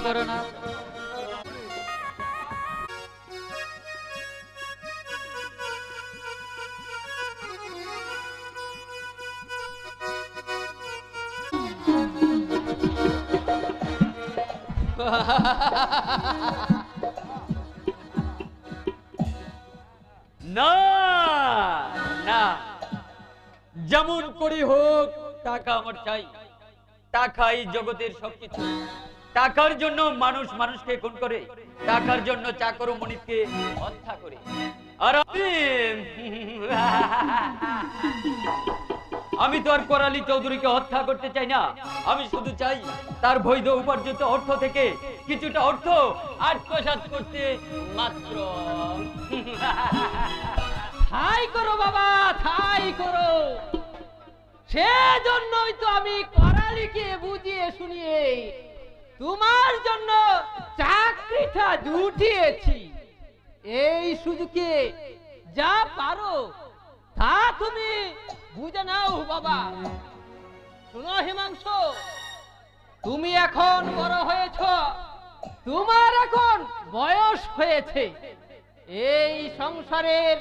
করো না। না না, যেমন করি হোক টাকা আমার চাই। টাকাই জগতের সবকিছু। টাকার জন্য মানুষ মানুষকে খুন করে, টাকার জন্য চাকর ও মনিবকে হত্যা করে। আর আমি তো আর করালি চৌধুরীকে হত্যা করতে চাই না। আমি শুধু চাই তার বৈধ উপার্জিত অর্থ থেকে কিছুটা অর্থ আত্মসাৎ করতে মাত্র। ঠাই করো বাবা, ঠাই করো। সেজন্যই তো আমি করালিকে বুঝিয়ে শুনিয়ে তোমার জন্য চাকরিটা জুটিয়েছি। এই সুযোগে যা পারো তা তুমি বুঝে নাও বাবা। শুনো হিমাংশু, তুমি এখন বড় হয়েছ, তোমার এখন বয়স হয়েছে। এই সংসারের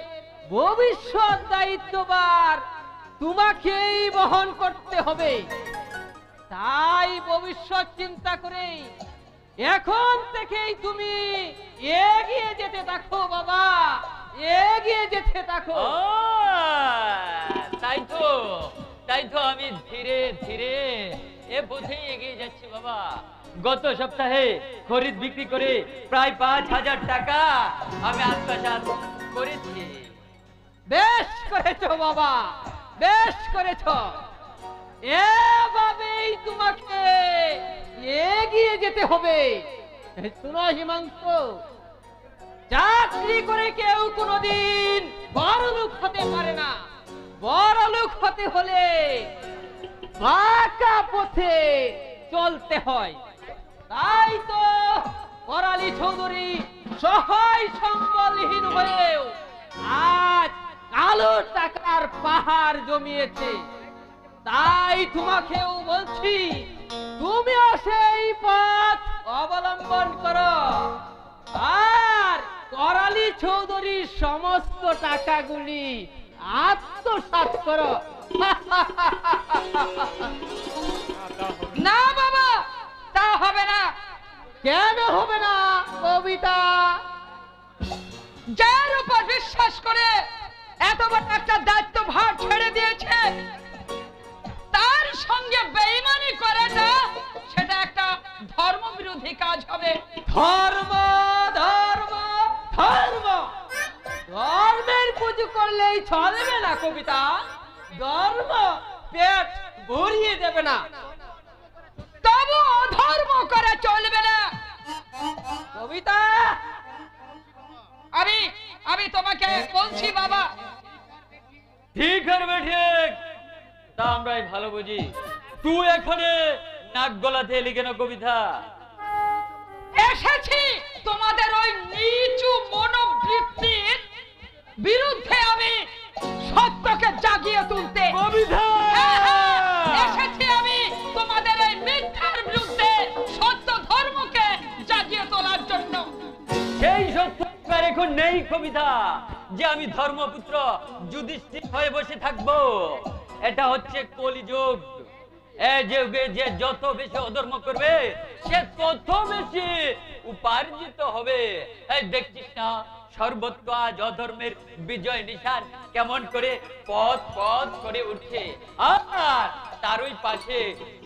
ভবিষ্যৎ দায়িত্ববার তোমাকেই বহন করতে হবে। তাই ভবিষ্যৎ চিন্তা করে এখন থেকেই তুমি এগিয়ে যেতে থাকো বাবা, এগিয়ে যেতে থাকো। তাই তো আমি ধীরে ধীরে এ পথেই এগিয়ে যাচ্ছি বাবা। গত সপ্তাহে খরিদ বিক্রি করে প্রায় ৫,০০০ টাকা আমি আত্মসাৎ করেছি। বেশ করেছো বাবা, বেশ করেছো। এভাবেই তোমাকে এগিয়ে যেতে হবে। শোনো হিমাংশু, চাকরি করে কেউ কোনোদিন বড়লোক হতে পারে না। বড়লোক হতে হলে বাঁকা পথে চলতে হয়। তাই তো করালি চৌধুরী সহায় সম্বলহীন হয়েও আজ কালো টাকার পাহাড় জমিয়েছে। তাই তোমাকেও বলছি, তুমিও সেই পথ অবলম্বন করো আর করালি চৌধুরীর সমস্ত টাকাগুলি আত্মসাৎ করো। না বাবা, তা হবে না। কেন হবে না কবিতা? যার উপর বিশ্বাস করে এত বড় একটা দায়িত্ব ভার ছেড়ে দিয়েছে, তার সঙ্গে বেঈমানি করাটা সেটা একটা ধর্মবিরোধী কাজ হবে। ধর্ম ধর্ম ধর্ম, ধর্মের পুজো করলেই চলবে না কবিতা। ধর্ম পেট ভরিয়ে দেবে না, তবু অধর্ম করে চলবে না কবিতা। আমি তোমাকে বলছি বাবা। ঠিক করবে, ঠিক। তা আমরাই ভালো বুঝি। তুই এখানে নাক গলাতে এলি কেন কবিতা? এসেছি তোমাদের ওই নিচু মনোবৃত্তির বিরুদ্ধে আমি সত্যকে জাগিয়ে তুলতে। কবিতা, এসেছি আমি তোমাদের এই মিথ্যার বিরুদ্ধে সত্য ধর্মকে জাগিয়ে তোলার জন্য। সেই সত্য এখন নেই কবিতা যে আমি ধর্মপুত্র যুধিষ্ঠির হয়ে বসে থাকবো। এটা হচ্ছে কলিযুগ। এই যুগে যে যত বেশি অধর্ম করবে সে তত বেশি উপার্জিত হবে। এই দেখছিস না, সর্বত্র আজ অধর্মের বিজয় নিশান কেমন করে পথ পথ করে উঠছে। আর তার ওই পাশে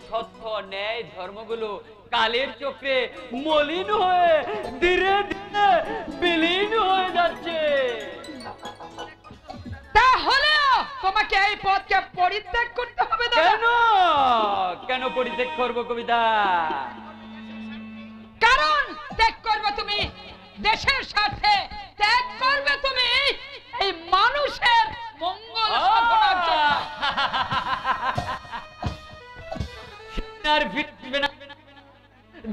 সত্য ন্যায় ধর্মগুলো কালের চক্রে মলিন হয়ে ধীরে ধীরে বিলীন হয়ে যাচ্ছে। তাহলে তোমাকে এই পথকে পরিত্যাগ করতে হবে। কেন কেন পরিত্যাগ করবো কবিতা? কারণ ত্যাগ করবে তুমি দেশের স্বার্থে, ত্যাগ করবে তুমি এই মানুষের মঙ্গল সাধনার জন্য। আর ফিরবে না।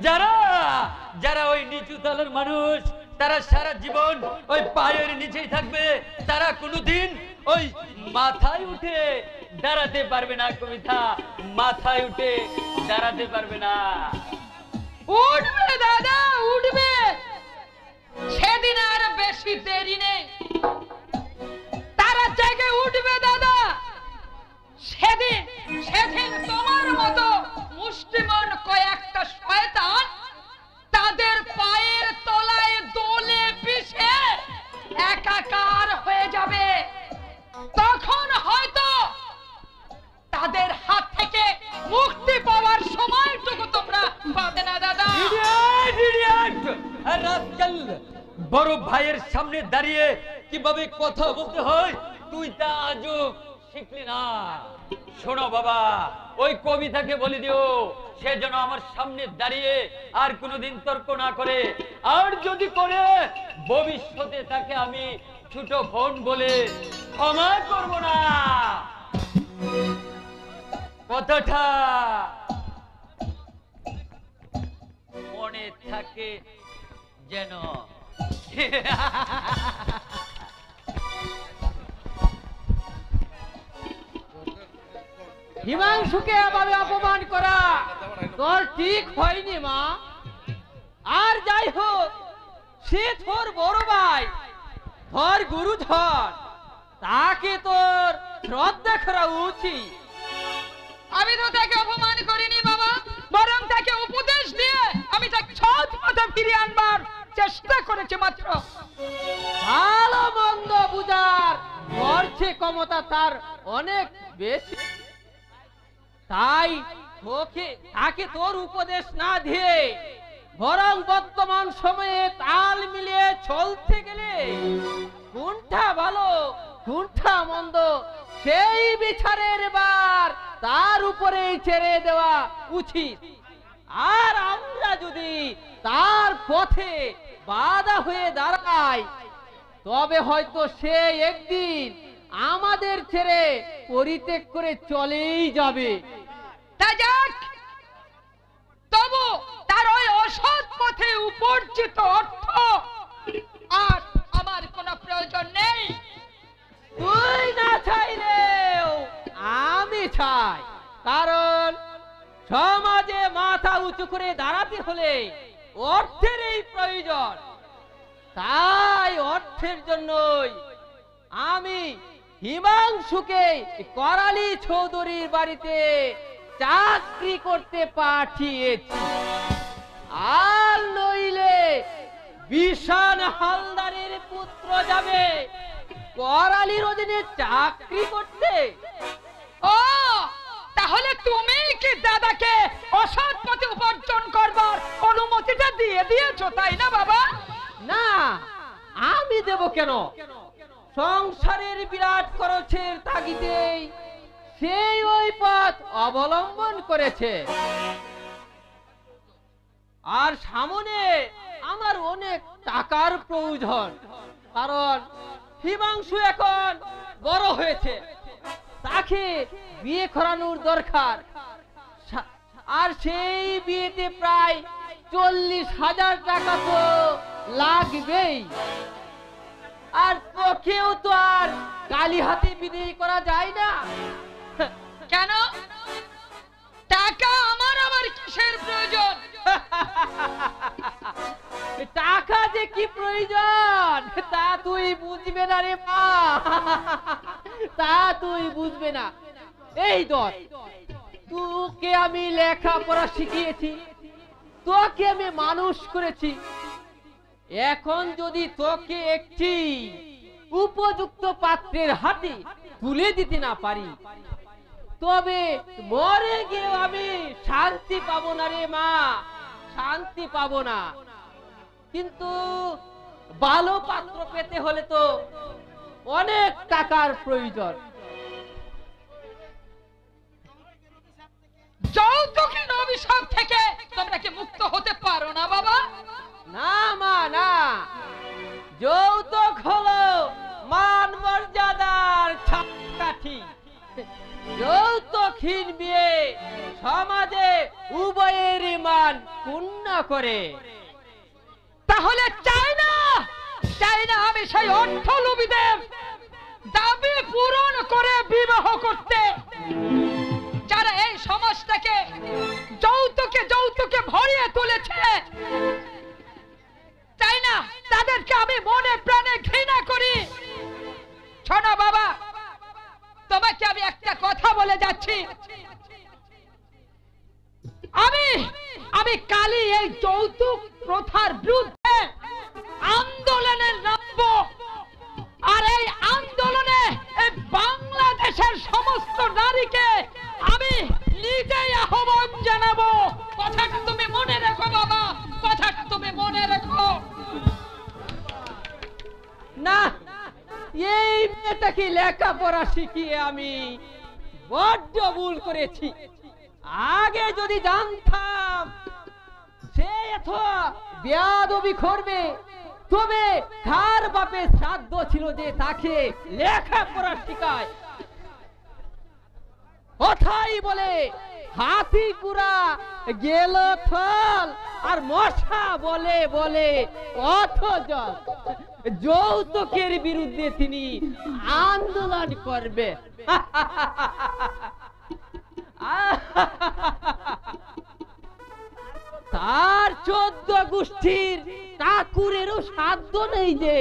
যারা যারা ওই নিচু তলের মানুষ, তারা সারা জীবন ওই পায়ের নিচেই থাকবে। তারা কোনোদিন ওই মাথায় উঠে দাঁড়াতে পারবে না কবিতা, মাথায় উঠে দাঁড়াতে পারবে না। উঠবে দাদা, উঠবে। সেদিন আর বেশি দেরি নেই, তারা জেগে উঠবে দাদা। সেদিন সেদিন তোমার মতো মুষ্টিমান কয়েকটা শয়তান তাদের পায়ের তলায় দোলে পিষে একাকার হয়ে যাবে। তখন হয়তো তাদের হাত থেকে মুক্তি পাওয়ার সময়টুকু তোমরা পাবে না দাদা। বড় ভাইয়ের সামনে দাঁড়িয়ে কিভাবে কথা বলতে হয় তুই তা আজও শিখলি না। শোনো বাবা, ওই কবিতাকে বলে দিও সে যেন আমার সামনে দাঁড়িয়ে আর কোনোদিন তর্ক না করে, আর যদি করে ভবিষ্যতে তাকে আমি ছোট বোন বলে ক্ষমা করব না। কথাটা মনে থাকে যেন। হিমাংশুকে এভাবে অপমান করা তোর ঠিক হয়নি মা। আর যাই হোক, সে তোর বড় ভাই, তোর গুরুধর, তাকে তোর শ্রদ্ধা করা উচিত। আমি তো তাকে অপমান করিনি বাবা, বরং তাকে উপদেশ দিয়ে আমি তাকে সৎ পথে ফিরিয়ে আনবার চেষ্টা করেছি মাত্র। ভালো মন্দ বুঝার করছে ক্ষমতা তার অনেক বেশি, তাই তাকে তোর উপদেশ না দিয়ে বরং বর্তমান সময়ে তাল মিলিয়ে চলতে গেলে কোনটা ভালো কোনটা মন্দ সেই বিচারের বার তার উপরেই ছেড়ে দেওয়া উচিত। আর আমরা যদি তার পথে বাধা হয়ে দাঁড়াই তবে হয়তো সে একদিন আমাদের ছেড়ে পরিত্যাগ করে চলেই যাবে। তা যাক, তবু তার ওই অসৎ পথে উপার্জিত অর্থ আর আমার কোনো প্রয়োজন নেই। তুই না চাইলেও আমি চাই, কারণ সমাজে মাথা উঁচু করে দাঁড়াতে হলে অর্থের এই প্রয়োজন। তাই অর্থের জন্যই আমি হিমাংশুকে করালি চৌধুরীর বাড়িতে চাকরি করতে পাঠিয়েছি। আর নইলে বিশান হালদারের পুত্র যাবে করালির অধীনে চাকরি করতে। ও, তাহলে তুমি কি দাদাকে অসৎ পথে উপার্জন করবার অনুমতিটা দিয়ে দিয়েছো, তাই না বাবা? না, আমি দেব কেন? সংসারের বিরাট খরচের তাগিদেই সেই ওই পথ অবলম্বন করেছে। আর সামনে আমার অনেক টাকার প্রয়োজন, কারণ হিমাংশু এখন বড় হয়েছে, তাকে বিয়ে করানোর দরকার। আর সেই বিয়েতে প্রায় 40,000 টাকা তো লাগবেই। আর তোকেও তো আর কালী হাতে বিদায় করা যায় না। কেন? টাকা আমার আবার কিসের প্রয়োজন? টাকা যে কি প্রয়োজন তা তুই বুঝবে না রে মা, তা তুই বুঝবে না। এই ধর, তোকে আমি লেখাপড়া শিখিয়েছি, তোকে আমি মানুষ করেছি। এখন যদি তোকে একটি উপযুক্ত পাত্রের হাতে তুলে দিতে না পারি তবে মরে গিয়ে আমি শান্তি পাবো না রে মা, শান্তি পাবো না। কিন্তু ভালো পাত্র পেতে হলে তো অনেক টাকার প্রয়োজন। যৌতুকের অভিশাপ থেকে তোমরা কি মুক্ত হতে পারো না বাবা? না মা, না। যৌতুক হলো মান মর্যাদার ছাপকাঠি। যৌতুকহীন বিয়ে সমাজে উভয়ের মান ক্ষুণ্ণ করে। তাহলে চাই না আমি সেই অর্থলোভীদের দাবি পূরণ করে বিবাহ করতে, যারা এই সমাজটাকে যৌতুকে যৌতুকে ভরিয়ে তুলেছে, তাই না? তাদেরকে আমি মনে প্রাণে ঘৃণা করি। শোনো বাবা, তোমাকে আমি একটা কথা বলে যাচ্ছি, আমি কালই এই যৌতুক প্রথার বিরুদ্ধে আন্দোলনে নামবো। আর এই আন্দোলনে এই বাংলাদেশের সমস্ত নারীকে আমি নিজেই আহ্বান জানাবো। কথাটা তুমি মনে রেখো বাবা, কথাটা তুমি মনে রেখো। না, এই মেয়েটাকে লেখাপড়া শিখিয়ে আমি বড্ড ভুল করেছি। আগে যদি জানতাম সে এত বেয়াদবি করবে, তবে কার বাপের সাধ্য ছিল যে তাকে লেখাপড়া শিখায়। কথাই বলে হাতি কুড়া গেল থল, আর মশা বলে বলে অথ জল। যৌতুকের বিরুদ্ধে তিনি আন্দোলন করবে। তার 14 গোষ্ঠীর ঠাকুরেরও সাধ্য নেই যে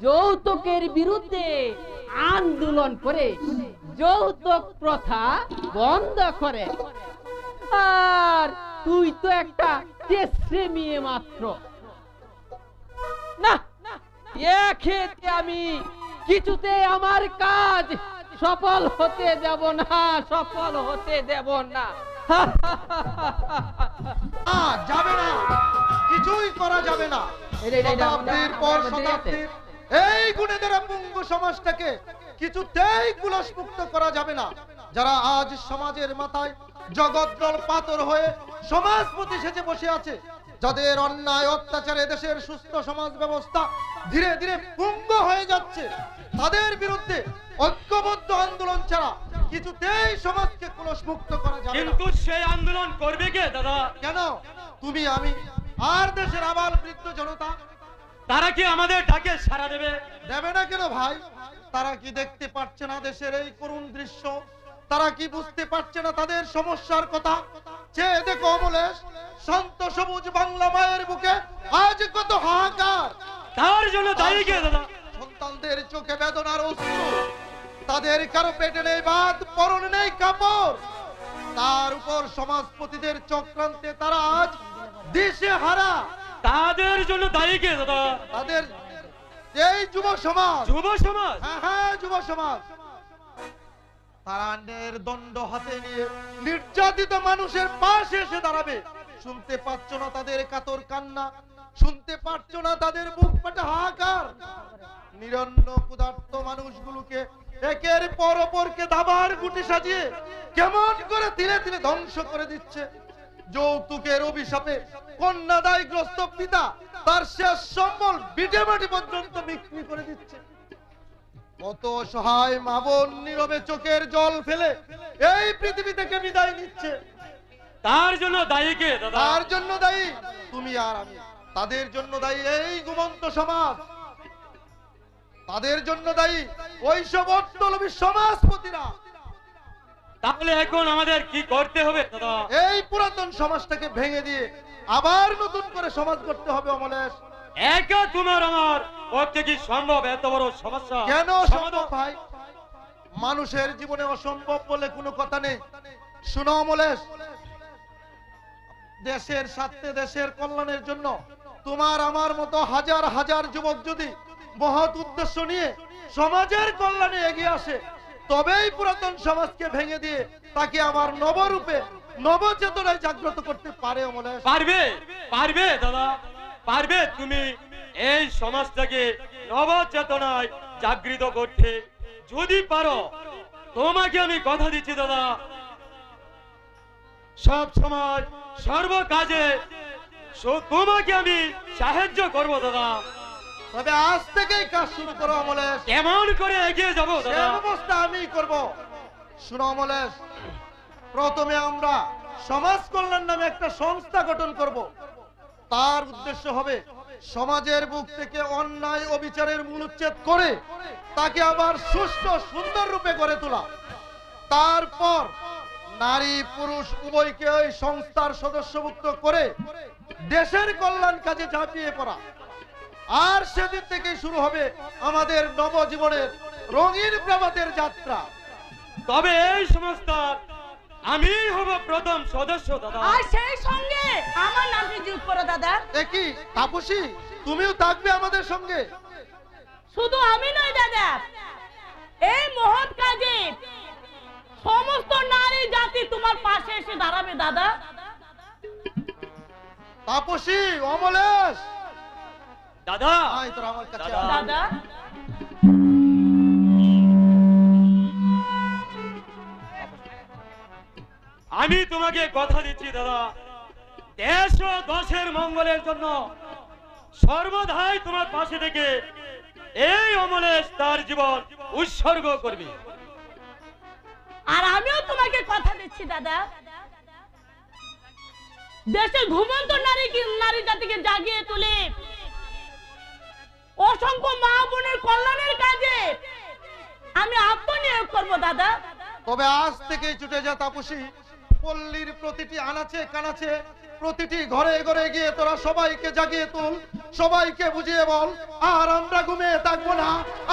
যৌতুকের বিরুদ্ধে আন্দোলন করে যৌতুক প্রথা বন্ধ করে। আর তুই তো একটা তেসরে মেয়ে মাত্র। না, এক্ষেত্রে আমি কিছুতে আমার কাজ সফল হতে দেব না, সফল হতে দেব না। যাবে না, কিছুই করা যাবে না। শতাব্দীর পর শতাব্দী এই গুণে দ্বারা পঙ্গু সমাজটাকে কিছুতেই কুলসমুক্ত করা যাবে না। যারা আজ সমাজের মাথায় জগদ্দল পাথর হয়ে সমাজপতি সেজে বসে আছে, যাদের অন্যায় অত্যাচারে দেশের সুস্থ সমাজ ব্যবস্থা ধীরে ধীরে পঙ্গু হয়ে যাচ্ছে, তাদের বিরুদ্ধে ঐক্যবদ্ধ আন্দোলন ছাড়া কিছুতেই সমাজকে কুলসমুক্ত করা যাবে না। কিন্তু সেই আন্দোলন করবে কে দাদা? কেন? তুমি, আমি, আর দেশের আবাল বৃদ্ধ জনতা। তারা কি আমাদের ডাকে সাড়া দেবে? দেবে না কেন ভাই? তারা কি দেখতে পাচ্ছে না দেশের এই করুণ দৃশ্য? তারা কি বুঝতে পারছে না তাদের সমস্যার কথা? চেয়ে দেখো অমলেশ, শান্ত সবুজ বাংলা মায়ের বুকে আজ কত হাহাকার। তার জন্য দায়ী কে দাদা? সন্তানদের চোখে বেদনার অশ্রু, তাদের কারো পেটে নেই ভাত, পরনে নেই কাপড়, তার উপর সমাজপতিদের চক্রান্তে তারা আজ দিশে হারা। তাদের জন্য দায়ী কে দাদা? তাদের এই যুব সমাজ। যুব সমাজ? হ্যাঁ, যুব সমাজ। তারা দণ্ড হাতে নিয়ে নির্যাতিত মানুষের পাশে এসে দাঁড়াবে। শুনতে পাচ্ছ না তাদের কাতর কান্না? শুনতে পাচ্ছ না তাদের বুক ফাটা হাহাকার? নিরন্ন ক্ষুধার্ত মানুষগুলোকে একের পর অপরকে দাবার গুটি সাজিয়ে কেমন করে ধীরে ধীরে ধ্বংস করে দিচ্ছে। যৌতুকের অভিশাপে কন্যাদায়গ্রস্ত পিতা তার শেষ সম্বল বিটে মাটি পর্যন্ত বিক্রি করে দিচ্ছে। কত সহায় মা বোন নীরবে চোখের জল ফেলে এই পৃথিবী থেকে বিদায় নিচ্ছে। তার জন্য দায়ী কে দাদা? তার জন্য দায়ী তুমি আর আমি। তাদের জন্য দায়ী এই ঘুমন্ত সমাজ। তাদের জন্য দায়ী ওইসব অর্থলোভী সমাজপতিরা। তাহলে এখন আমাদের কি করতে হবে দাদা? এই পুরাতন সমাজটাকে ভেঙে দিয়ে আবার নতুন করে সমাজ করতে হবে অমলেশ। একা তোমার আমার পক্ষে কি সম্ভব এত বড় সমস্যা? কেন সম্ভব ভাই? মানুষের জীবনে অসম্ভব বলে কোনো কথা নেই। শুনো অমলেশ, দেশের স্বার্থে, দেশের কল্যাণের জন্য তোমার আমার মতো হাজার হাজার যুবক যদি মহৎ উদ্দেশ্য নিয়ে সমাজের কল্যাণে এগিয়ে আসে, তবেই পুরাতন সমাজকে ভেঙে দিয়ে তাকে আবার নবরূপে নবচেতনায় জাগ্রত করতে পারে অমলেশ। পারবে, পারবে দাদা, পারবে তুমি এই সমাজটাকে নবচেতনায় জাগৃত করতে। যদি পারো, তোমাকে আমি কথা দিচ্ছি দাদা, সব সময় সর্ব কাজে তোমাকে আমি সাহায্য করব দাদা। তবে আজ থেকেই কাজ শুরু করো অমলেশ। কেমন করে এগিয়ে যাবো সে দাদা? ব্যবস্থা আমি করব। শুনো অমলেশ, প্রথমে আমরা সমাজ কল্যাণ নামে একটা সংস্থা গঠন করব। তার উদ্দেশ্য হবে সমাজের বুক থেকে অন্যায় অবিচারের মূলোচ্ছেদ করে তাকে আবার সুষ্ঠু সুন্দর রূপে গড়ে তোলা। তারপর নারী পুরুষ উভয়কে ওই সংস্থার সদস্যভুক্ত করে দেশের কল্যাণ কাজে ঝাঁপিয়ে পড়া। আর সেদিন থেকে শুরু হবে আমাদের নবজীবনের রঙিন প্রভাতের যাত্রা। তবে এই সংস্থার আমি হব প্রথম সদস্য দাদা। আর সেই সঙ্গে আমার নামটি যোগ করো দাদা। একই তাপসী, তুমিও থাকবে আমাদের সঙ্গে। শুধু আমি নই দাদা, এই মহৎ কাজে সমস্ত নারী জাতি তোমার পাশে এসে দাঁড়াবে দাদা। তাপসী, অমলেশ, দাদা আয় তোরা আমার কাছে দাদা। আয়। দাদা আমি তোমাকে কথা দিচ্ছি দাদা, দেশ ও দশের মঙ্গলের জন্য সর্বদাই তোমার পাশে থেকে এই অমলেশ তার জীবন উৎসর্গ করবে। আর আমিও তোমাকে কথা দিচ্ছি দাদা, দেশের ঘুমন্ত নারী জাতিকে জাগিয়ে তুলে অসংখ্য মা বোনের কল্যাণের কাজে আমি আত্মনিয়োগ করব দাদা। তবে আজ থেকে ছুটে যা তাপসী, পল্লীর প্রতিটি আনাচে কানাচে প্রতিটি ঘরে ঘরে গিয়ে তোরা সবাইকে জাগিয়ে তুল, সবাইকে বুঝিয়ে বল, আর আমরা ঘুমিয়ে থাকবো না,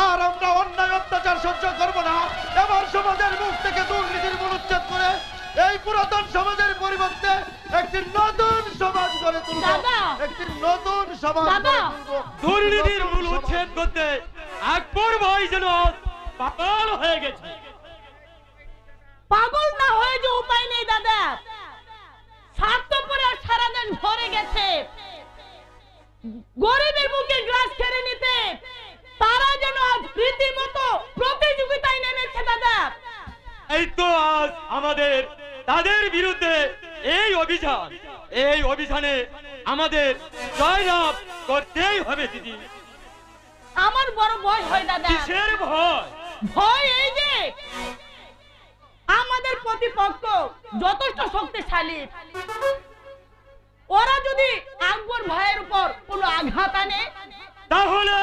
আর আমরা অন্যায় অত্যাচার সহ্য করবো না। এবার সমাজের মুখ থেকে দুর্নীতির মূলোচ্ছেদ করে এই পুরাতন সমাজের পরিবর্তে একটি নতুন সমাজ গড়ে তুলবো, দাদা! একটি নতুন সমাজ দাদা! গড়ে তুলবো। দুর্নীতির মূল উচ্ছেদ করতে আকবর ভাই যেন পাগল হয়ে গেছে। পাগল না হয়ে যে উপায় নেই দাদা, স্বার্থপরে আর সারাদিন ভরে গেছে গরিবের মুখে গ্রাস কেড়ে নিতে। তারা যেন আজ রীতিমতো প্রতিযোগিতায় নেমেছে দাদা। এই তো আজ আমাদের তাদের বিরুদ্ধে এই অভিযানে আমাদের জয়লাভ করতেই হবে দিদি। আমার বড় ভয় হয় দাদা। কিসের ভয়? ভয় এই যে আমাদের প্রতিপক্ষ যথেষ্ট শক্তিশালী, ওরা যদি আকবর ভাইয়ের উপর কোনো আঘাত আনে তাহলে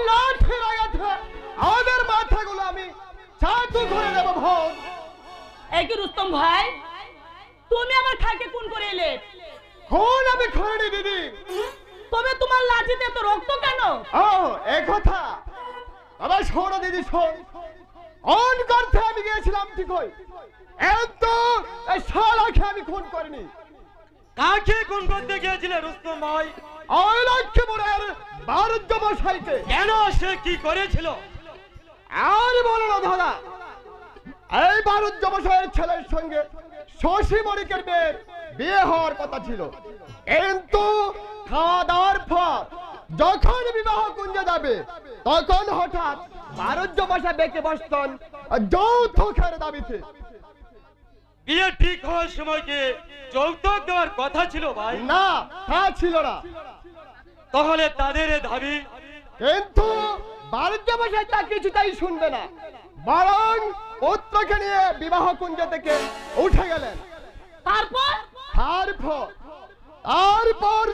লাঠির আঘাতে আমাদের মাথাগুলো আমি চাটু করে দেব ভোর। এই কি রুস্তম ভাই, তুমি আমার খাকে খুন করে এলে? খুন আমি করিনি দিদি। তবে তোমার লাঠিতে তো রক্ত কেন? ও এই কথা, আবার শোনো দিদি, শোন। অন করতে আমি গিয়েছিলাম ঠিকই, এত এই শালাকে আমি খুন করিনি। কাকে খুন করতে গিয়েছিলে রুস্তম ভাই? ওই লক্ষ্মীপুরের বারুদ্দ মশাইকে। কেন, সে কি করেছিল? আর বলো না দাদা, এই বারুদ্দ মশাইয়ের ছেলের সঙ্গে শশী মরিকের মেয়ের বিয়ে হওয়ার কথা ছিল, কিন্তু খাওয়া দাওয়ার পর যখন বিবাহ কুঞ্জে যাবে তখন হঠাৎ বারুদ্দ মশাই বেঁকে বসতেন যৌতুকের দাবিতে। বিয়ে ঠিক হওয়ার সময় কি যৌতুক দেওয়ার কথা ছিল ভাই? না, তা ছিল না। তাহলে তাদের এ দাবি? কিন্তু বারুদ্দ মশাই তা কিছুটাই শুনবে না, বরং পুত্রকে নিয়ে বিবাহ কুঞ্জ থেকে উঠে গেলেন। তারপর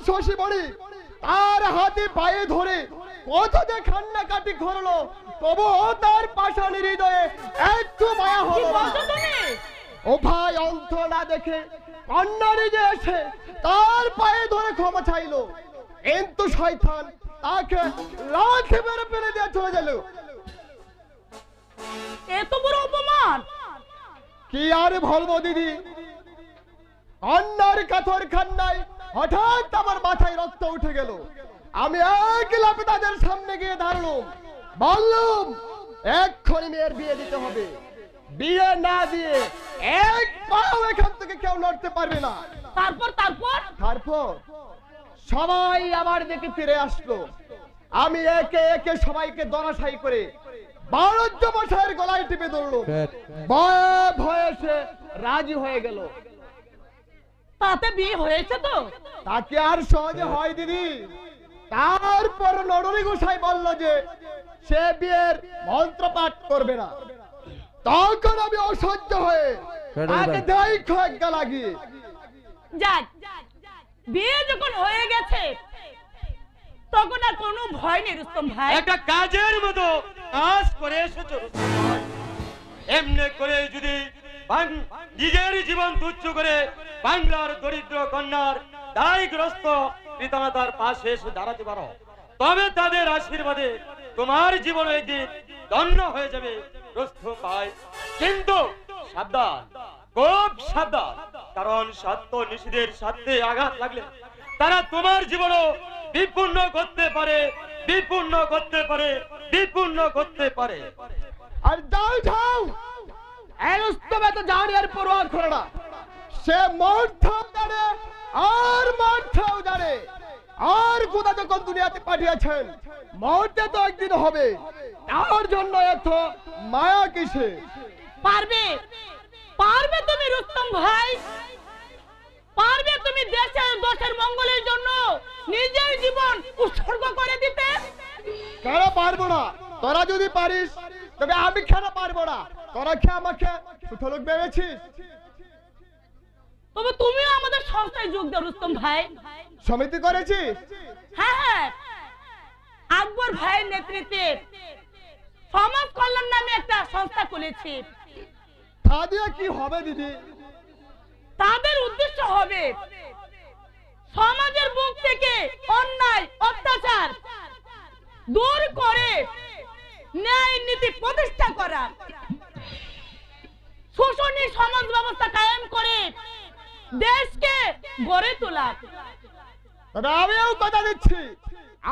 শশী মরি তার হাতে পায়ে ধরে কত যে কান্নাকাটি করলো, তবুও তার পাষাণী হৃদয়ে একটু মায়া হলো না। ও ভাই অন্ত না দেখে কন্যা নিজে এসে তার পায়ে ধরে ক্ষমা চাইলো, কিন্তু শয়তান তাকে লাঠি মেরে ফেলে দিয়ে চলে গেল। এত বড় অপমান! কি আর বলবো দিদি, কন্যার কাতর কান্নায় হঠাৎ আমার মাথায় রক্ত উঠে গেল। আমি এক লাফে তাদের সামনে গিয়ে দাঁড়ালাম, বললাম এক্ষুনি মেয়ের বিয়ে দিতে হবে, বিয়ে না দিয়ে এক পাও এখান থেকে কেউ নড়তে পারবে না। তারপর সবাই আমার দিকে ফিরে আসলো। আমি একে একে সবাইকে দরাশাই করে বারুদ্দ মশাইয়ের গলায় টিপে ধরলো, ভয়ে ভয়ে সে রাজি হয়ে গেল। তাতে বিয়ে হয়েছে তো? তাকে আর সহজে হয় দিদি। তারপর নরুরি গোসাই বলল যে সে বিয়ের মন্ত্র পাঠ করবে না। তখন আমি অসহ্য হয়ে তাকে দেই খোঁজা লাগিয়ে। যাক, বিয়ে যখন হয়ে গেছে তখন আর কোনো ভয় নেই রুস্তম ভাই। একটা কাজের মতো কাজ করে এসেছো রুস্তম ভাই। এমনি করে যদি নিজের জীবন তুচ্ছ করে বাংলার দরিদ্র কন্যার দায়গ্রস্ত পিতামাতার পাশে এসে দাঁড়াতে পারো, তবে তাদের আশীর্বাদে তোমার জীবন একদিন ধন্য হয়ে যাবে রুস্তম ভাই। কিন্তু সাবধান, খুব সাবধান, কারণ সত্য নিষিদ্ধের সাথে আঘাত লাগলে তারা তোমার জীবনও বিপন্ন করতে পারে, বিপন্ন করতে পারে, বিপন্ন করতে পারে। আর যাও যাও, রুস্তম তো জানে আর পরোয়া করে না। সে মরতেও জানে আর মরতেও জানে। আর খোদা যখন দুনিয়াতে পাঠিয়েছেন, মরতে তো একদিন হবে, তার জন্য এত মায়া কিসে? পারবে, পারবে তুমি রুস্তম ভাই, পারবে তুমি দেশের মঙ্গলের জন্য নিজের জীবন উৎসর্গ করে দিতে? কেন পারবো না? তোরা যদি পারিস তবে আমি কেন পারবো না? তোরা কি আমাকে ছোট লোক ভেবেছিস? তবে তুমিও আমাদের সংস্থায় যোগ দাও রুস্তম ভাই। সমিতি করেছিস? হ্যাঁ হ্যাঁ, আকবর ভাইয়ের নেতৃত্বে সমাজ কল্যাণ নামে একটা সংস্থা খুলেছি। তা দিয়ে কি হবে দিদি? তাদের উদ্দেশ্য হবে সমাজের বুক থেকে অন্যায় অত্যাচার দূর করে ন্যায় নীতি প্রতিষ্ঠা করা, শোষণী সমাজ ব্যবস্থা কায়েম করে দেশকে গড়ে তোলা। তবে আমিও কথা দিচ্ছি,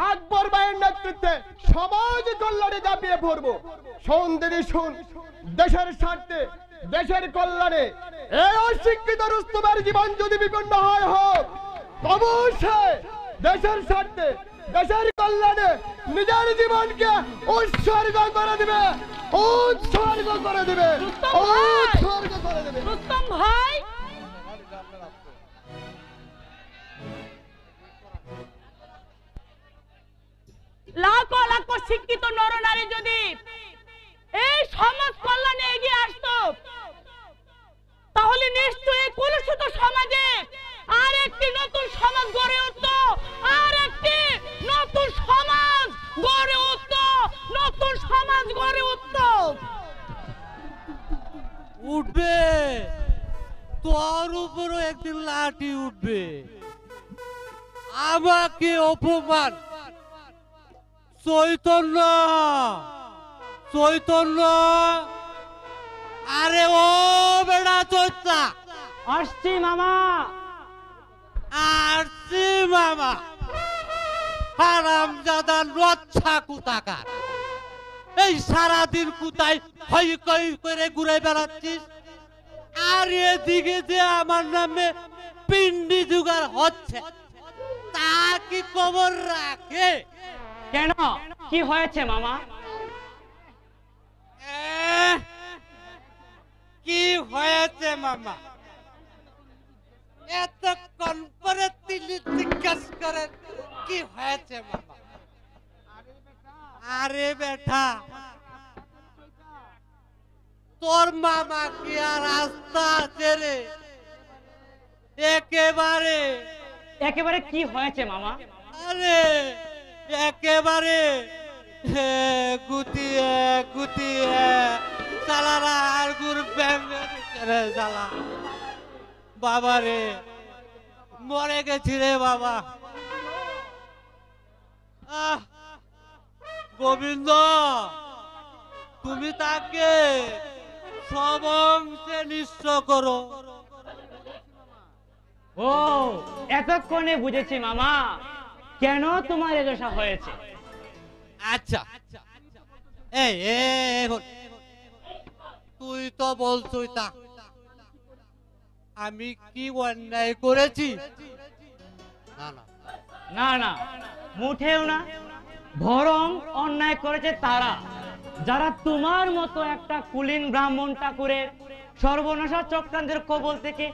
আকবর ভাইয়ের নেতৃত্বে সমাজ কল্যাণে ঝাঁপিয়ে পড়বো। শোন দিদি শোন, দেশের স্বার্থে দেশের কল্যাণে এই অশিক্ষিত রুস্তমের জীবন যদি বিপন্ন হয় হোক, তবু সে দেশের স্বার্থে দেশের কল্যাণে নিজের জীবনকে উৎসর্গ করে দিবে, উৎসর্গ করে দিবে, উৎসর্গ করে দিবে। রুস্তম ভাই, লাখো লাখো শিক্ষিত নরনারী যদি এই সমাজ কল্যাণে এগিয়ে আসতো, তাহলে নিশ্চয়ই কলুষিত সমাজে আর একটি নতুন সমাজ গড়ে উঠত, আর একটি নতুন সমাজ গড়ে উঠত, নতুন সমাজ গড়ে উঠত। উঠবে, তোর উপরও একদিন লাঠি উঠবে। আমাকে অপমান, চৈতন্য, চৈতন্য, আরে ও বেড়া চৈতা, আসছি মামা। আসছি মামা। হারামজাদা লচ্ছা কুতাকার, এই সারাদিন কুতাই হই কই করে ঘুরে বেড়াচ্ছিস, আর এদিকে যে আমার নামে পিন্ডি জুগার হচ্ছে, তা কি খবর রাখে? কেন, কি হয়েছে মামা? কি হয়েছে মামা? এতক্ষণ পরে তিনি জিজ্ঞাসা করেন কি হয়েছে মামা? আরে বেটা, তোর মামা কি আর রাস্তা আছে রে? একেবারে একেবারে কি হয়েছে মামা? আরে একেবারে গুটিয়ে গুটিয়ে চালারা আর গুর ব্যাংকে জ্বালা। বাবা রে, মরে গেছি রে বাবা। গোবিন্দ, তুমি তাকে সব অংশে নিঃস্ব করো। ও, এতক্ষণে বুঝেছি মামা, কেন তোমার এ দশা হয়েছে। আচ্ছা, এই তুই তো বলছই তা, আমি কি অন্যায় করেছি? না না না না, মুঠেও না, বরং অন্যায় করেছে তারা যারা তোমার মতো একটা কুলীন ব্রাহ্মণ ঠাকুরের সর্বনাশা চক্রান্তের কবল থেকে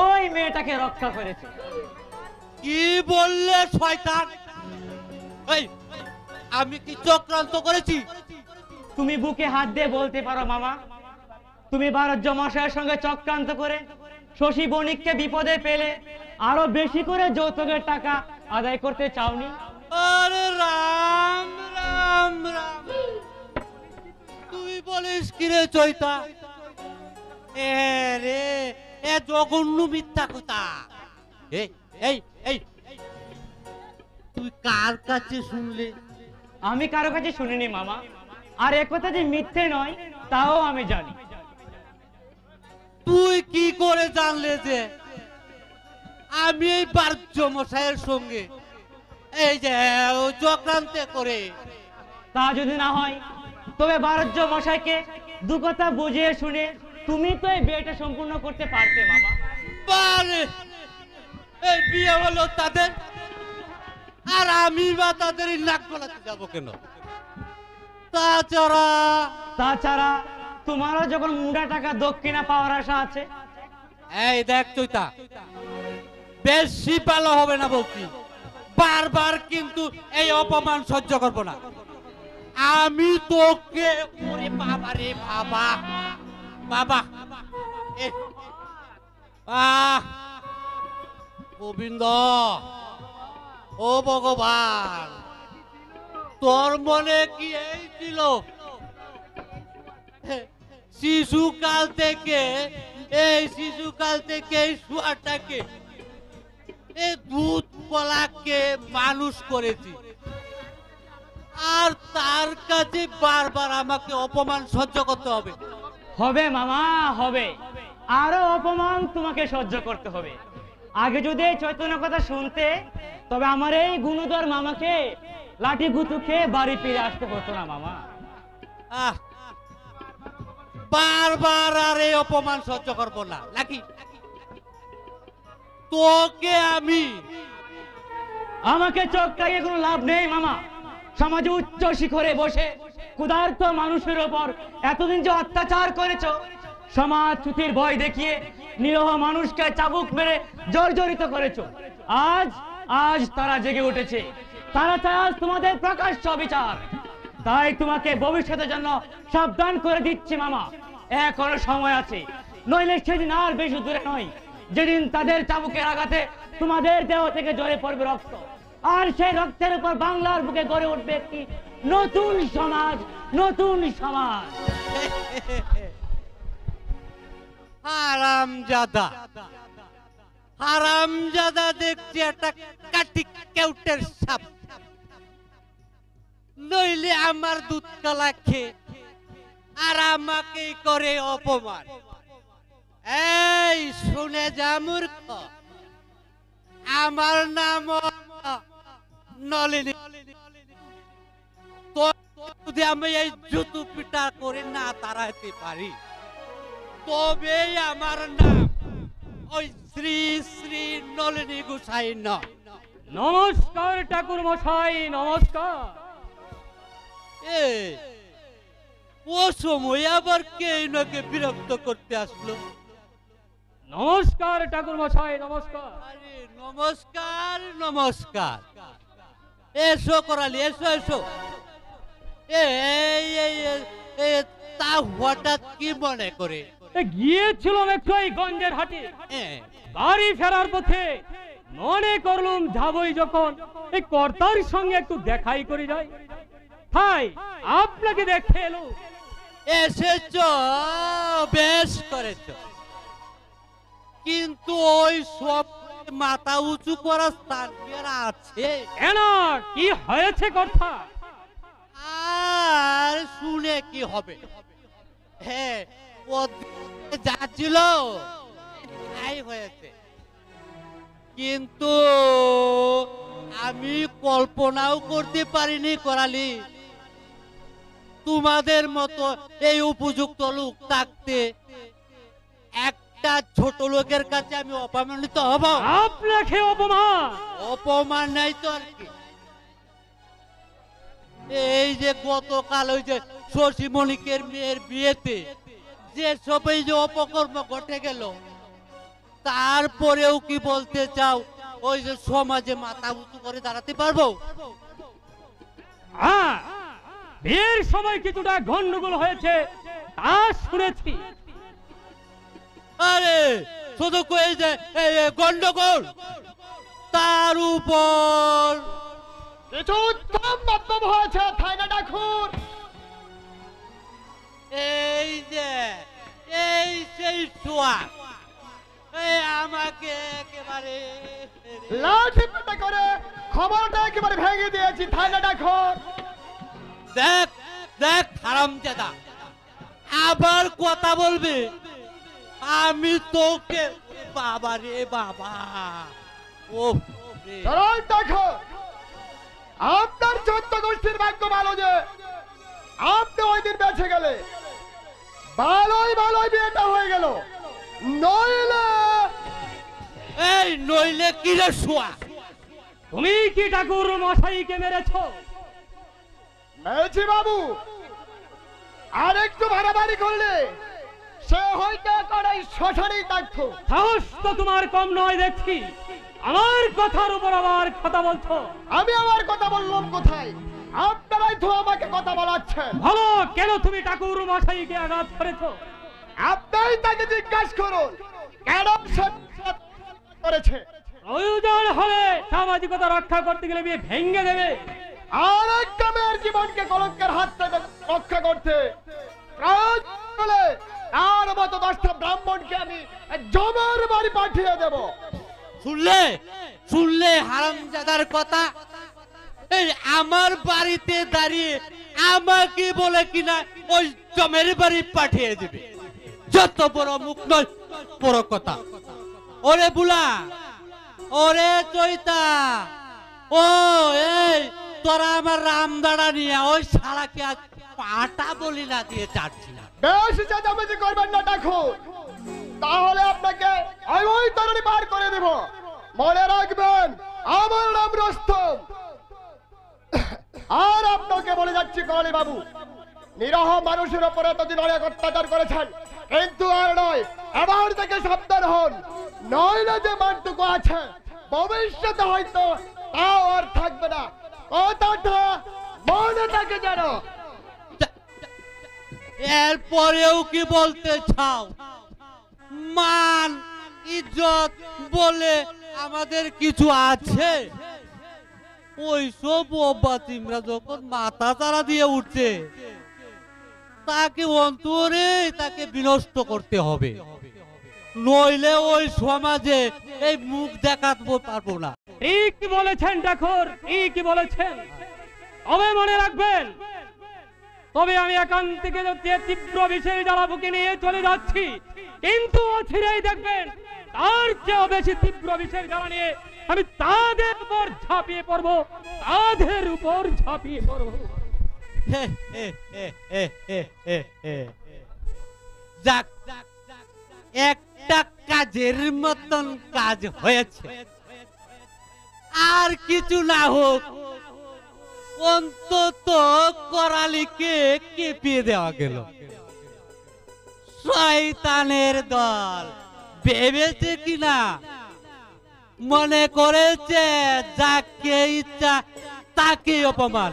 ওই মেয়েটাকে রক্ষা করেছে। কি বললে শয়তান? এই, আমি কি চক্রান্ত করেছি? তুমি বুকে হাত দিয়ে বলতে পারো মামা, তুমি ভারত মশাইয়ের সঙ্গে চক্রান্ত করে শশী বণিককে বিপদে পেলে আরো বেশি করে যৌতুকের টাকা আদায় করতে চাওনি? আরে রাম রাম রাম, তুই বলিস কি রে চৈতা? এ রে, এ জঘন্য মিথ্যা কথা। এই এই এই তুই কার কাছে শুনলে? আমি কারো কাছে শুনিনি মামা, আর একথা যে মিথ্যে নয় তাও আমি জানি। তুই কি করে জানলে যে আমি এই বার্য মশাইয়ের সঙ্গে এই যে চক্রান্তে করে? তা যদি না হয় তবে বারজ্য মশাইকে দু কথা বুঝিয়ে শুনে তুমি তো এই বিয়েটা সম্পূর্ণ করতে পারতে মামা। বারে, এই বিয়ে হলো তাদের, আর আমি বা তাদের নাক গলাতে যাবো কেন? তাছাড়া তোমারও যখন মুন্ডা টাকা দক্ষিণা পাওয়ার আশা আছে। এই দেখ চৈতা, বেশি ভালো হবে না বলছি, বারবার কিন্তু এই অপমান সহ্য করবো না আমি তোকে। ওরে বাবা রে বাবা, বাবা গোবিন্দ, ও ভগবান, তোর মনে কি এই ছিল শিশুকাল থেকে এই শুয়ারটাকে, এই দুধ কলাকে মানুষ করেছি, আর তার কাছে বারবার আমাকে অপমান সহ্য করতে হবে? হবে মামা, হবে, আরো অপমান তোমাকে সহ্য করতে হবে। আগে যদি এই চৈতন্য কথা শুনতে, তবে আমার এই গুণধর মামাকে লাঠি গুতু খেয়ে বাড়ি ফিরে আসতে হতো না মামা। বারবার আর এই অপমান সহ্য করবো না নাকি? তোকে আমাকে চোখ কাইয়ে কোনো লাভ নেই মামা। সমাজে উচ্চ শিখরে বসে ক্ষুধার্ত মানুষের ওপর এতদিন যে অত্যাচার করেছ, সমাজ চ্যুতির ভয় দেখিয়ে নিরহ মানুষকে চাবুক মেরে জর্জরিত করেছ, আজ তারা জেগে উঠেছে। তারা চায় আজ তোমাদের প্রকাশ্য বিচার। তাই তোমাকে ভবিষ্যতের জন্য সাবধান করে দিচ্ছি মামা, এখনো সময় আছে, নইলে সেদিন আর বেশি দূরে নয় যেদিন তাদের চাবুকের আঘাতে তোমাদের দেহ থেকে ঝরে পড়বে রক্ত, আর সেই রক্তের উপর বাংলার বুকে গড়ে উঠবে একটি নতুন সমাজ, নতুন সমাজ। হারামজাদা দেখছি একটা কাটি কেউটের সাপ, নইলে আমার দুধ কলা খেয়ে আর আমাকে করে অপমান। এই শুনে যা মূর্খ, আমার নাম নলিনী। তো যদি আমি এই জুতু পিটা করে না তাড়াতে পারি, তবেই আমার নাম ওই শ্রী শ্রী নলিনী গোসাই নয়। নমস্কার ঠাকুর মশাই, নমস্কার। ও সময় আবার কে নাকি বিরক্ত করতে আসলো? নমস্কার ঠাকুর মশাই, নমস্কার। আরে নমস্কার নমস্কার, এসো করালি, এসো এসো। তা হঠাৎ কি মনে করে? গিয়েছিলাম একটু এই গঞ্জের হাটে, বাড়ি ফেরার পথে মনে করলাম যাবই যখন এই কর্তার সঙ্গে একটু দেখাই করে যাই, তাই আপনাকে দেখে এলো। এসেছ, বেশ করেছ, কিন্তু ওই সব মাথা উঁচু করার স্থান আছে কেন? কি হয়েছে কর্তা? আর শুনে কি হবে? হ্যাঁ, ও যাচ্ছিল তাই হয়েছে, কিন্তু আমি কল্পনাও করতে পারিনি করালি তোমাদের মতো এই উপযুক্ত লোক থাকতে একটা ছোট লোকের কাছে আমি অপমানিত হব। আপনাকে অপমান নাই তো আর কি। এই যে গতকাল ওই যে শশী মণিকের মেয়ের বিয়েতে যে সবাই যে অপকর্ম ঘটে গেল, তারপরেও কি বলতে চাও ওই যে সমাজে মাথা উঁচু করে দাঁড়াতে পারবো? হ্যাঁ, বিয়ের সময় কিছুটা গন্ডগোল হয়েছে তা শুনেছি। আরে শুধু এই যে গন্ডগোল, তার উপর কিছু উত্তম মন্তব্য হয়েছে, তাই না ঠাকুর? এই যে এই সেই শোয়া এই আমাকে একেবারে লাঠি পেটা করে খবরটা একেবারে ভেঙে দিয়েছি। থানা ডাকো। দেখ দেখ হারামজাদা আবার কথা বলবে আমি তোকে বাবা রে বাবা ও চল দেখো, আপনার 14 গোষ্ঠীর ভাগ্য ভালো যে আপনি ওই দিন বেঁচে গেলে। ভালোই ভালোই বিয়েটা হয়ে গেল, নইলে এই নইলে কি রে শোয়া তুমি কি ঠাকুর মশাইকে মেরেছো? মেরেছি বাবু, আর একটু বাড়াবাড়ি করলে সে হয়তো কড়াই শ্মশানেই থাকতো। সাহস তো তোমার কম নয় দেখছি, আমার কথার উপর আবার কথা বলছো। আমি আমার কথা বললাম কোথায়? আপনারাই তো আমাকে কথা বলাচ্ছেন। ভালো, কেন তুমি ঠাকুর মশাইকে আঘাত করেছো? আপনি তাকে জিজ্ঞাসা করুন কেন সে করেছে। প্রয়োজন হলে সামাজিকতা রক্ষা করতে গেলে বিয়ে ভেঙে দেবে। আর একটা মেয়ের জীবনকে কলঙ্কের হাত থেকে রক্ষা করতে প্রয়োজন হলে তার মতো 10টা ব্রাহ্মণকে আমি জমার বাড়ি পাঠিয়ে দেব। শুনলে শুনলে হারামজাদার কথা? এই আমার বাড়িতে দাঁড়িয়ে আমাকে বলে কিনা ওই জমের বাড়ি পাঠিয়ে দিবে। যত বড় মুখ নয় বড় কথা। ওরে বুলা, ওরে চৈতা, ও এই তোরা আমার রামদাড়া নিয়ে ওই শালাকে আজ পাটা বলি না দিয়ে চাচ্ছি না। বেশ চেঁচামেচি করবেন না ঠাকুর, তাহলে আপনাকে ওই তরুণী পার করে দেব। মনে রাখবেন আমার নাম রস্তম। আর আপনাকে বলে যাচ্ছি কলি বাবু, নিরহ মানুষের উপরে এতদিন অনেক অত্যাচার করেছেন, কিন্তু আর নয়, এবার থেকে সাবধান হন, নইলে যে মানটুকু আছে ভবিষ্যতে হয়তো তাও আর থাকবে না। কথাটা মনে থাকে যেন। এরপরেও কি বলতে চাও? মান ইজ্জত বলে আমাদের কিছু আছে? ওই সব অব্বাতিমরা যখন মাথা চারা দিয়ে উঠছে তাকে অন্তরে তাকে বিনষ্ট করতে হবে, নইলে ওই সমাজে এই মুখ দেখাতে পারবো না। ঠিক বলেছেন ঠাকুর, ঠিক বলেছেন। তবে মনে রাখবেন, তবে আমি এখান থেকে যে তীব্র বিষের জ্বালা বুকে নিয়ে চলে যাচ্ছি, কিন্তু অচিরেই দেখবেন তার চেয়েও বেশি তীব্র বিষের জ্বালা নিয়ে আমি তাদের উপর ঝাঁপিয়ে পড়বো, তাদের উপর ঝাঁপিয়ে পড়বো। যাক, একটা কাজের মতন কাজ হয়েছে, আর কিছু না হোক অন্তত করালিকে কেঁপিয়ে দেওয়া গেল। শয়তানের দল ভেবেছে কিনা, মনে করেছে যাকে ইচ্ছা তাকে অপমান।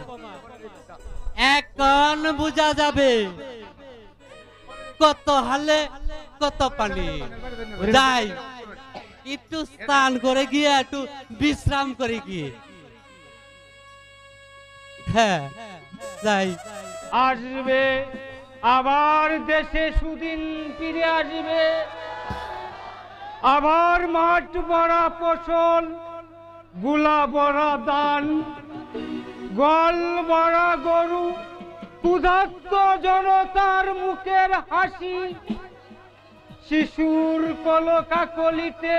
এখন বোঝা যাবে কত হালে কত পানি। যাই একটু স্নান করে গিয়ে একটু বিশ্রাম করে গিয়ে, হ্যাঁ যাই। আসবে আবার দেশে সুদিন ফিরে আসবে, আবার মাঠ ভরা ফসল, গুলা ভরা ধান, গল ভরা গরু, ক্ষুধার্ত জনতার মুখের হাসি, শিশুর কলকাকলিতে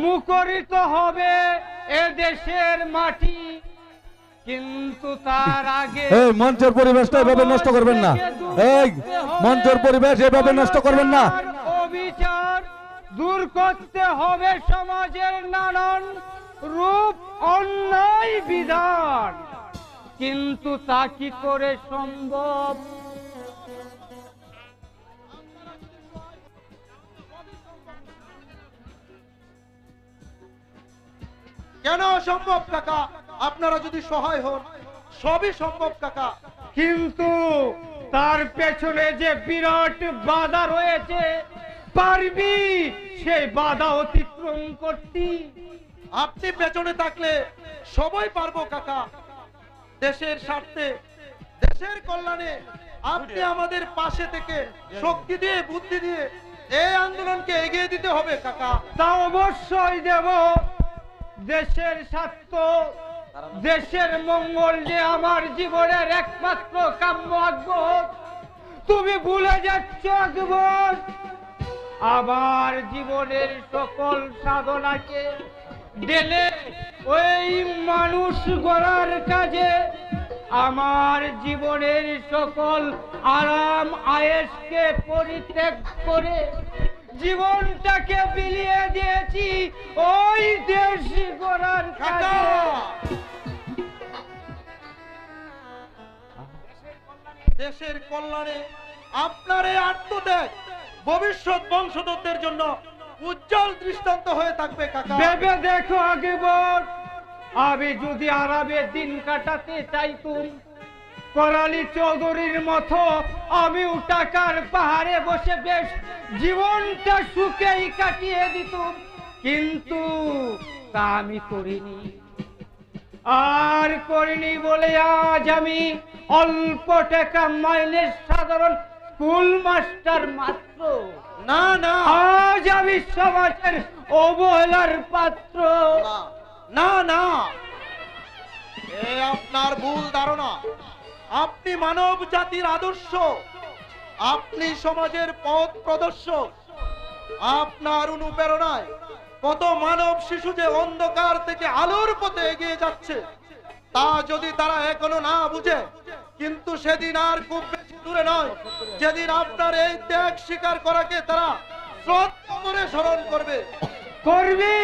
মুখরিত হবে এ দেশের মাটি। কিন্তু তার আগে এই মঞ্চের পরিবেশটা এভাবে নষ্ট করবেন না। এই মঞ্চের পরিবেশ এভাবে নষ্ট করবেন না। অবিচার দূর করতে হবে সমাজের নানান রূপ অন্যায় বিধান, কিন্তু তা কি করে সম্ভব? কেন সম্ভব কাকা? আপনারা যদি সহায় হন সবই সম্ভব কাকা। কিন্তু তার পেছনে যে বিরাট বাধা রয়েছে, পারবি সেই বাধা অতিক্রম করতে? আপনি পেছনে থাকলে সবাই পারবো কাকা। দেশের স্বার্থে, দেশের কল্যাণে আপনি আমাদের পাশে থেকে শক্তি দিয়ে বুদ্ধি দিয়ে এই আন্দোলনকে এগিয়ে দিতে হবে কাকা। তা অবশ্যই দেব। দেশের স্বার্থ, দেশের মঙ্গল যে আমার জীবনের একমাত্র কাম্য আকবর। তুমি ভুলে যাচ্ছ আকবর, আমার জীবনের সকল সাধনাকে ঢেলে ওই মানুষ গড়ার কাজে, আমার জীবনের সকল আরাম আয়েশকে পরিত্যাগ করে জীবনটাকে বিলিয়ে দিয়েছি ওই দেশ গড়ার কাজে। দেশের কল্যাণে আপনার এই আত্মত্যাগ ভবিষ্যৎ বংশধরদের জন্য উজ্জ্বল দৃষ্টান্ত হয়ে থাকবে কাকা। ভেবে দেখো আকবর, আমি যদি আরামে দিন কাটাতে চাইতুম, করালি চৌধুরীর মতো আমিও টাকার পাহাড়ে বসে বেশ জীবনটা সুখেই কাটিয়ে দিতুম, কিন্তু তা আমি করিনি। আর করিনি বলে আজ আমি অল্প টাকা মাইনের সাধারণ স্কুল মাস্টার মাত্র। না না, আজ আমি সমাজের অবহেলার পাত্র। না না, এ আপনার ভুল ধারণা। আপনি মানব জাতির আদর্শ, আপনি সমাজের পথ প্রদর্শক। আপনার অনুপ্রেরণায় কত মানব শিশু যে অন্ধকার থেকে আলোর পথে এগিয়ে যাচ্ছে, তা যদি তারা এখনো না বুঝে, কিন্তু সেদিন আর খুব বেশি দূরে নয় যেদিন আপনার এই ত্যাগ স্বীকার করাকে তারা শ্রদ্ধা করে স্মরণ করবে। করবি?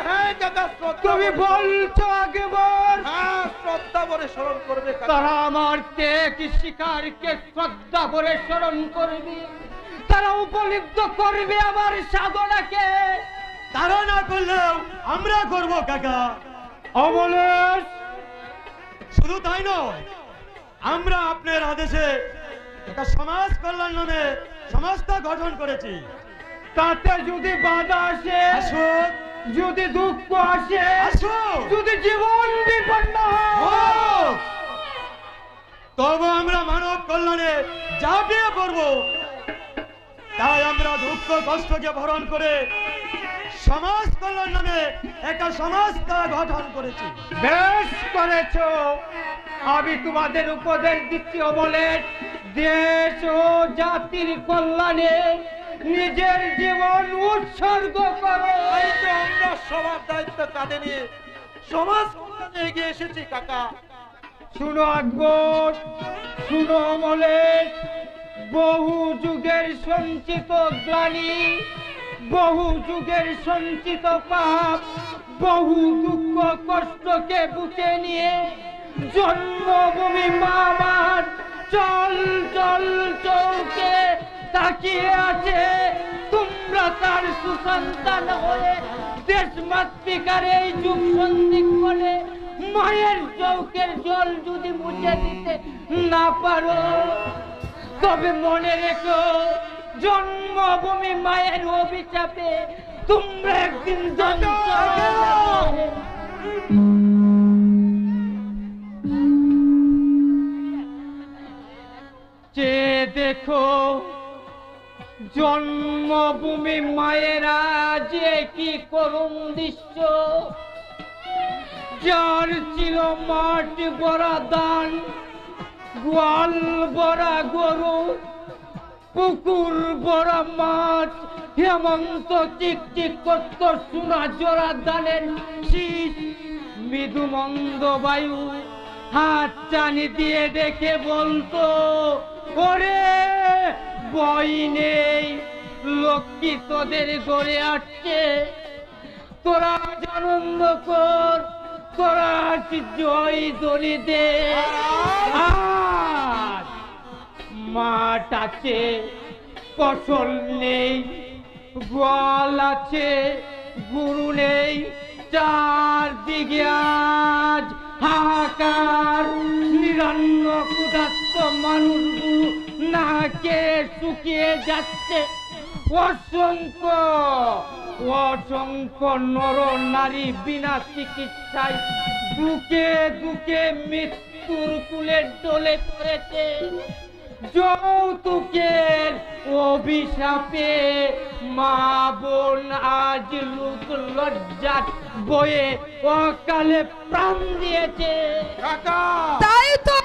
হ্যাঁ কাকা, তুমি বলছো আকবর? হ্যাঁ, শ্রদ্ধা করে স্মরণ করবে। তারা আমার ত্যাগ স্বীকারকে শ্রদ্ধা করে স্মরণ করবে, তারা উপলব্ধ করবে আমার সাধনাকে। তারা না করলেও আমরা করব কাকা। অমলেশ, শুধু তাই নয়, আমরা আপনার আদেশে একটা সমাজ কল্যাণ নামে সংস্থা গঠন করেছি। তাতে যদি বাধা আসে, যদি দুঃখ আসে, যদি জীবন বিপন্ন হয়, তবে আমরা মানব কল্যাণে ঝাঁপিয়ে পড়ব। তাই আমরা দুঃখ কষ্টকে ভরণ করে সমাজ কল্যাণ নামে একটা সংস্থা গঠন করেছি। বেশ করেছো। আমি তোমাদের উপদেশ দিচ্ছি অমলেশ, দেশ ও জাতির কল্যাণে নিজের জীবন উৎসর্গ করো। আমরা সবার দায়িত্ব কাঁধে নিয়ে সমাজ কল্যাণে এগিয়ে এসেছি কাকা। শুনো আকবর, শুনো অমলেশ, বহু যুগের সঞ্চিত গ্লানি, বহু যুগের সঞ্চিত পাপ, বহু দুঃখ কষ্টকে বুকে নিয়ে জন্মভূমি মামার চল চল চৌকে তাকিয়ে আছে। তোমরা তার সুসন্তান হয়ে দেশ মাতৃকার এই যুগ সন্ধিক্ষণে মায়ের চৌকের জল যদি মুছে দিতে না পারো, তবে মনে রেখো, জন্মভূমি মায়ের অভিশাপে তোমরা একদিন চেয়ে দেখো, জন্মভূমি মায়েরা যে কি করুণ দৃশ্য। যার ছিল মাঠ ভরা ধান, গোয়াল ভরা গরু, পুকুর ভরা মাছ, হেমন্ত টিকটিক করত সোনা জোড়া ধানের শীষ, মৃদু মন্দ বায়ু হাত টানি দিয়ে দেখে বলতো, ওরে বই নেই, লক্ষ্মী তোদের গড়ে আসছে, তোরা আনন্দ কর, তোরা জয় দলি দে। আর মাঠ আছে, ফসল নেই, গোয়াল আছে, গরু নেই, চারদিকে আজ হাহাকার, নিরন্ন ক্ষুধার্ত মানুষগুলো নাকে শুকিয়ে যাচ্ছে। অসংখ্য অসংখ্য নর নারী বিনা চিকিৎসায় দুকে দুকে মৃত্যুর কুলে ডলে পড়েছে। যৌতুকের অভিশাপে মা বোন আজ লোক লজ্জার বয়ে অকালে প্রাণ দিয়েছে। কাকা তাই তো